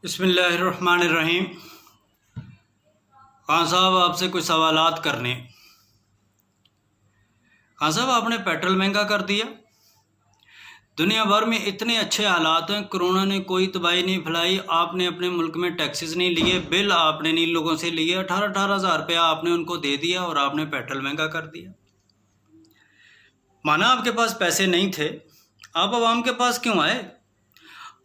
बिस्मिल्लाहिर्रहमानिर्रहीम। खान साहब आपसे कुछ सवालात करने। खान साहब आपने पेट्रोल महंगा कर दिया। दुनिया भर में इतने अच्छे हालात हैं, कोरोना ने कोई तबाही नहीं फैलाई, आपने अपने मुल्क में टैक्सेस नहीं लिए, बिल आपने नहीं लोगों से लिए, 18-18 हज़ार रुपया आपने उनको दे दिया और आपने पेट्रोल महंगा कर दिया। माना आपके पास पैसे नहीं थे, आप आवाम के पास क्यों आए?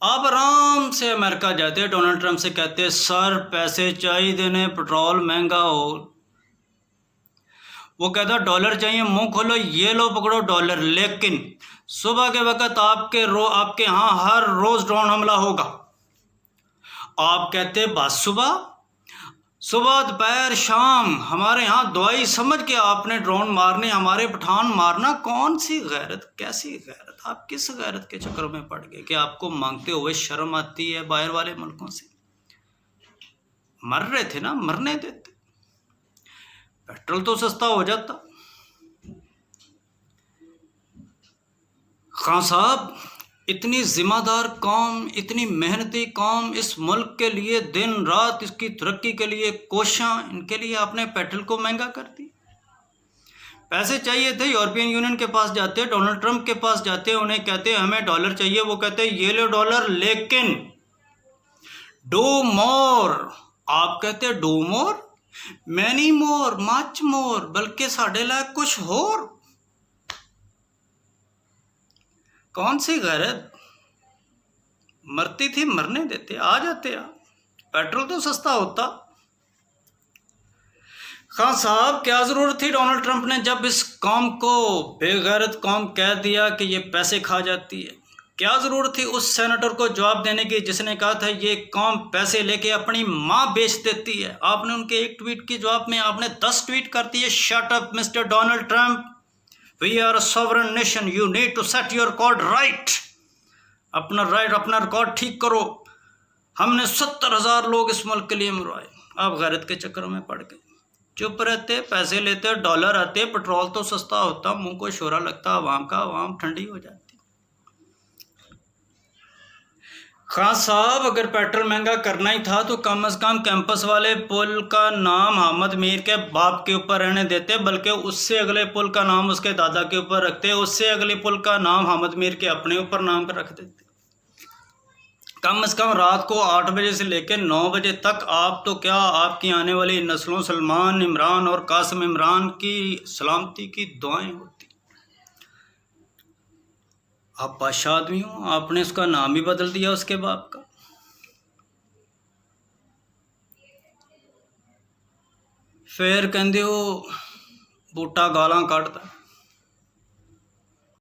आप आराम से अमेरिका जाते, डोनाल्ड ट्रंप से कहते सर पैसे चाहिए देने, पेट्रोल महंगा हो। वो कहता डॉलर चाहिए, मुंह खोलो, ये लो पकड़ो डॉलर। लेकिन सुबह के वक्त आपके यहाँ हर रोज ड्रोन हमला होगा। आप कहते बस सुबह दोपहर शाम हमारे यहाँ दवाई समझ के आपने ड्रोन मारने, हमारे पठान मारना। कौन सी गैरत, कैसी गैरत? आप किस गैरत के चक्कर में पड़ गए कि आपको मांगते हुए शर्म आती है? बाहर वाले मुल्कों से मर रहे थे ना, मरने देते, पेट्रोल तो सस्ता हो जाता। खान साहब, इतनी जिम्मेदार कौम, इतनी मेहनती कौम, इस मुल्क के लिए दिन रात इसकी तरक्की के लिए कोशिशां, इनके लिए आपने पेट्रोल को महंगा कर दी। पैसे चाहिए थे, यूरोपियन यूनियन के पास जाते, डोनाल्ड ट्रंप के पास जाते, उन्हें कहते हमें डॉलर चाहिए, वो कहते ये लो डॉलर, लेकिन डू मोर। आप कहते do more, many more, much more, बल्कि साढ़े लाख कुछ होर। कौन सी गैरत? मरती थी, मरने देते, आ जाते आप, पेट्रोल तो सस्ता होता। खान साहब, क्या ज़रूरत थी डोनाल्ड ट्रंप ने जब इस कौम को बेगैरत कौम कह दिया कि ये पैसे खा जाती है? क्या ज़रूरत थी उस सेनेटर को जवाब देने की जिसने कहा था ये कौम पैसे लेके अपनी माँ बेच देती है? आपने उनके एक ट्वीट के जवाब में आपने 10 ट्वीट कर दिए। Shut up mister Donald Trump, we are a sovereign nation, you need to set your record right. अपना रिकॉर्ड ठीक करो। हमने 70,000 लोग इस मुल्क के लिए मरवाए, आप गैरत के चक्करों में पड़ गए। चुप रहते, पैसे लेते, डॉलर आते, पेट्रोल तो सस्ता होता, मुंह को शोरा लगता आवाम का, आवाम ठंडी हो जाती। खान साहब, अगर पेट्रोल महंगा करना ही था तो कम से कम कैंपस वाले पुल का नाम अहमद मीर के बाप के ऊपर रहने देते, बल्कि उससे अगले पुल का नाम उसके दादा के ऊपर रखते, उससे अगले पुल का नाम अहमद मीर के अपने ऊपर नाम कर रख देते। कम से कम रात को 8 बजे से लेकर 9 बजे तक आप तो क्या, आपकी आने वाली नस्लों सलमान इमरान और कासिम इमरान की सलामती की दुआएं होती। आप बादशाह आदमी हो, आपने उसका नाम ही बदल दिया उसके बाप का। फिर कहते हो बूटा गालां कढ़दा।